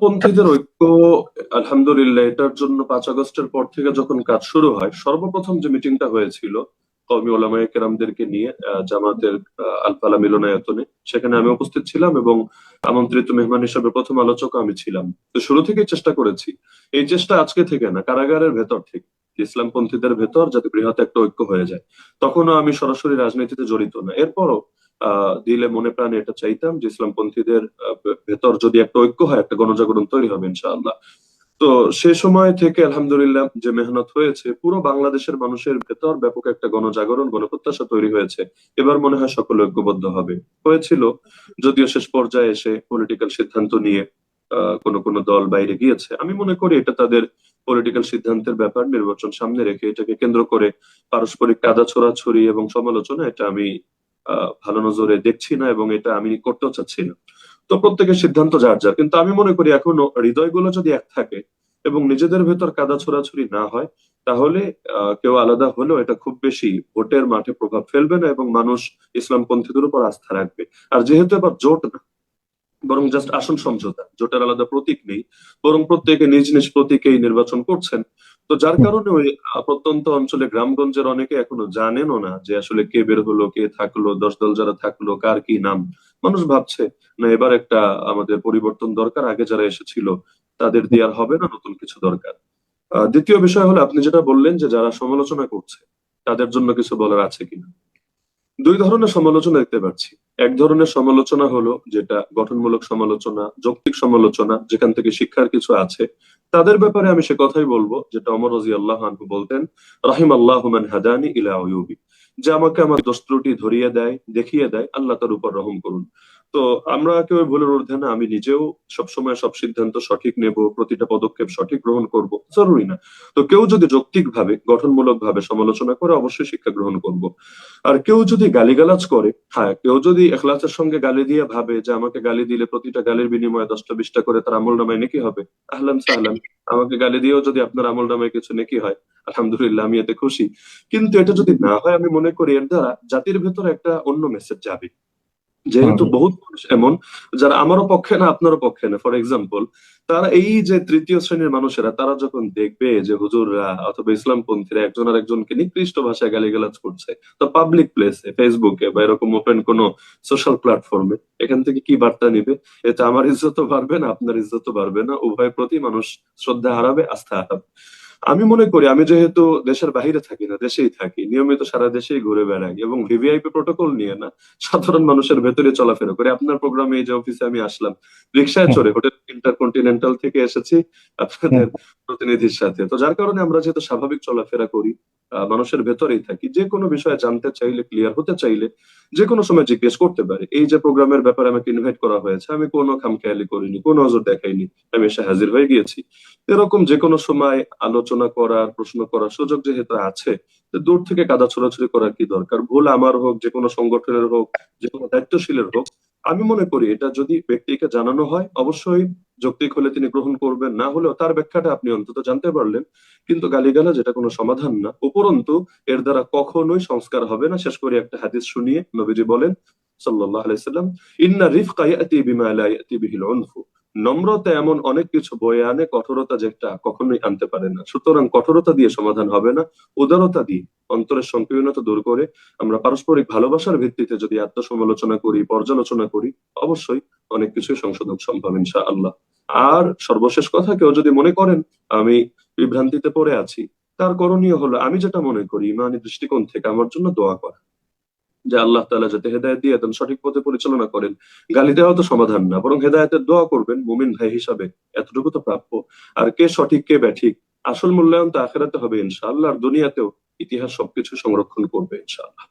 ইসলামপন্থীদের ঐক্য, আলহামদুলিল্লাহ, এটার জন্য 5 আগস্টের পর থেকে যখন কাজ শুরু হয়, সর্বপ্রথম যে মিটিংটা হয়েছিল কওমি ওলামায়ে কেরামদেরকে নিয়ে জামাতের আল ফালাহ মিলনায়তনে, সেখানে আমি উপস্থিত ছিলাম এবং আমন্ত্রিত মেহমান হিসেবে প্রথম আলোচক আমি ছিলাম। তো শুরু থেকেই চেষ্টা করেছি, এই চেষ্টা আজকে থেকে না, কারাগারের ভেতর থেকে, যে ইসলামপন্থীদের ভেতর যাতে বৃহৎ একটা ঐক্য হয়ে যায়। তখনও আমি সরাসরি রাজনীতিতে জড়িত না, এরপরও দিলে মনে প্রাণে এটা চাইতাম যে ইসলামপন্থীদের ভেতর যদি একটা ঐক্য হয়, একটা গণজাগরণ তৈরি হবে ইনশাআল্লাহ। তো সে সময় থেকে আলহামদুলিল্লাহ যে মেহনত হয়েছে, পুরো বাংলাদেশের মানুষের ভেতর ব্যাপক একটা গণজাগরণ, গণপ্রত্যাশা তৈরি হয়েছে। এবার মনে হয় সকলে ঐক্যবদ্ধ হবে। হয়েছিল, যদিও শেষ পর্যায়ে এসে পলিটিক্যাল সিদ্ধান্ত নিয়ে কোন কোন দল বাইরে গিয়েছে। আমি মনে করি এটা তাদের পলিটিক্যাল সিদ্ধান্তের ব্যাপার। নির্বাচন সামনে রেখে এটাকে কেন্দ্র করে পারস্পরিক কাদা ছোড়াছড়ি এবং সমালোচনা, এটা আমি ভালো নজরে দেখছি না এবং এটা আমি করতেও চাচ্ছি না। তো প্রত্যেকের সিদ্ধান্ত যার যার, কিন্তু আমি মনে করি এখনো হৃদয়গুলো যদি এক থাকে এবং নিজেদের ভেতর কাদা ছোড়াছুড়ি না হয়, তাহলে কেউ আলাদা হলেও এটা খুব বেশি ভোটের মাঠে প্রভাব ফেলবে না এবং মানুষ ইসলামপন্থীদের উপর আস্থা রাখবে। আর যেহেতু এবার জোট না, বরং জাস্ট আসন সমঝোতা, জোটের আলাদা প্রতীক নেই, বরং প্রত্যেকে নিজ নিজ প্রতীকেই নির্বাচন করছেন। তো যার কারণে ওই প্রত্যন্ত অঞ্চলে গ্রামগঞ্জের অনেকে এখনো জানেনও না যে আসলে কে বের হলো, কে থাকলো, 10 দল যারা থাকলো কার কি নাম। মানুষ ভাবছে না, এবার একটা আমাদের পরিবর্তন দরকার, আগে যারা এসেছিল তাদের দিয়ে আর হবে না, নতুন কিছু দরকার। দ্বিতীয় বিষয় হলো আপনি যেটা বললেন যে যারা সমালোচনা করছে তাদের জন্য কিছু বলার আছে কিনা। দুই ধরনের সমালোচনা দেখতে পাচ্ছি। এক ধরনের সমালোচনা হলো যেটা গঠনমূলক সমালোচনা, যৌক্তিক সমালোচনা, যেখান থেকে শিক্ষার কিছু আছে। তাদের ব্যাপারে আমি সে কথাই বলবো যেটা ওমর রাদিয়াল্লাহু আনহু বলতেন, রাহিম আল্লাহু মান হাদানি ইলা উয়ুবি, যে আমাকে আমার দোষ ত্রুটি ধরিয়ে দেয়, দেখিয়ে দেয়, আল্লাহ তার উপর রহম করুন। তো আমরা কেউ ভুলের ঊর্ধ্বে না, আমি নিজেও সবসময় সব সিদ্ধান্ত সঠিক নেব, প্রতিটা পদক্ষেপ সঠিক গ্রহণ করব, জরুরি না। তো কেউ যদি যৌক্তিক ভাবে, গঠনমূলক ভাবে সমালোচনা করে, অবশ্যই শিক্ষা গ্রহণ করব। আর কেউ যদি গালিগালাজ করে, হ্যাঁ, কেউ যদি এখলাসের সঙ্গে গালি দিয়ে ভাবে যে আমাকে গালি দিলে প্রতিটা গালির বিনিময়ে 10টা 20টা করে তার আমল নামায় নেকি হবে, আহলান সাহলান। আমাকে গালি দিয়েও যদি আপনার আমল নামায় কিছু নেকি হয়, আলহামদুলিল্লাহ, আমি এতে খুশি। কিন্তু এটা যদি না হয়, আমি মনে করি এর দ্বারা জাতির ভেতরে একটা অন্য মেসেজ যাবে। যেহেতু বহুত মানুষ এমন যারা আমারও পক্ষে না, আপনারও পক্ষে না, ফর এক্সাম্পল, তারা এই যে তৃতীয় শ্রেণীর মানুষেরা, তারা যখন দেখবে যে হুজুররা অথবা ইসলামপন্থীরা একজন আর একজনকে নিকৃষ্ট ভাষায় গালিগালাজ করছে, তো পাবলিক প্লেসে, ফেসবুকে বা এরকম ওপেন কোন সোশ্যাল প্ল্যাটফর্মে, এখান থেকে কি বার্তা নিবে? এতে আমার ইজ্জতও বাড়বে না, আপনার ইজ্জতও বাড়বে না, উভয়ের প্রতি মানুষ শ্রদ্ধা হারাবে, আস্থা হারাবে। আমি মনে করি, আমি যেহেতু দেশের বাইরে থাকি না, দেশেই থাকি, নিয়মিত সারা দেশেই ঘুরে বেড়াই এবং ভিভিআইপি প্রোটোকল নিয়ে না, সাধারণ মানুষের ভেতরে চলাফেরা করি। আপনার প্রোগ্রামে এই যে অফিসে আমি আসলাম, রিক্সায় চড়ে হোটেল ইন্টারকন্টিনেন্টাল থেকে এসেছি আপনাদের প্রতিনিধির সাথে। তো যার কারণে আমরা যেহেতু স্বাভাবিক চলাফেরা করি, মানুষের ভেতরেই থাকি, যে কোনো বিষয়ে জানতে চাইলে, ক্লিয়ার হতে চাইলে যে কোনো সময় জিজ্ঞেস করতে পারি। এই যে প্রোগ্রামের ব্যাপারে আমাকে ইনভাইট করা হয়েছে, আমি কোনো খামখেয়ালি করিনি, কোনো নজর দেখাইনি, আমি এসে হাজির হয়ে গিয়েছি। এরকম যে কোনো সময় আলোচনা করার, প্রশ্ন করার সুযোগ যেহেতু আছে, তো দূর থেকে কাদা ছোড়াছুড়ি করার কি দরকার? ভুল আমার হোক, যে কোনো সংগঠনের হোক, যে কোনো দায়িত্বশীলের হোক, আমি মনে করি এটা যদি ব্যক্তিকে জানানো হয়, অবশ্যই যৌক্তিক হলে তিনি গ্রহণ করবেন, না হলেও তার ব্যাখ্যাটা আপনি অন্তত জানতে পারলেন। কিন্তু গালিগালাজ যেটা কোনো সমাধান না, উপরন্তু এর দ্বারা কখনোই সংস্কার হবে না। শেষ করে একটা হাদিস শুনিয়ে নবীজি বলেন সাল্লাল্লাহু আলাইহি সাল্লাম, ইন্না রিফকা ইয়াতি বিমা লা ইয়াতি বিহিল উনফু, নম্রতা এমন অনেক কিছু বয়ে আনে, কঠোরতা যেটা কখনোই আনতে পারে না। সুতরাং কঠোরতা দিয়ে সমাধান হবে না, উদারতা দিয়ে, অন্তরের সংকীর্ণতা দূর করে আমরা পারস্পরিক ভালোবাসার ভিত্তিতে যদি আত্মসমালোচনা করি, পর্যালোচনা করি, অবশ্যই অনেক কিছুই সংশোধন সম্ভব ইনশাআল্লাহ। আর সর্বশেষ কথা, কেউ যদি মনে করেন আমি বিভ্রান্তিতে পড়ে আছি, তার করণীয় হলো, আমি যেটা মনে করি ইমানি দৃষ্টিকোণ থেকে, আমার জন্য দোয়া করা, যে আল্লাহ তাআলা যাতে হেদায়েত দিয়ে দেন, সঠিক পথে পরিচালনা করেন। গালি দেওয়া তো সমাধান না, বরং হেদায়েতের দোয়া করবেন, মুমিন ভাই হিসাবে এতটুকু তো প্রাপ্য। আর কে সঠিক কে ব্যাঠিক, আসল মূল্যায়ন তো আখিরাতে হবে ইনশাআল্লাহ, আর দুনিয়াতেও ইতিহাস সবকিছু সংরক্ষণ করবে ইনশাআল্লাহ।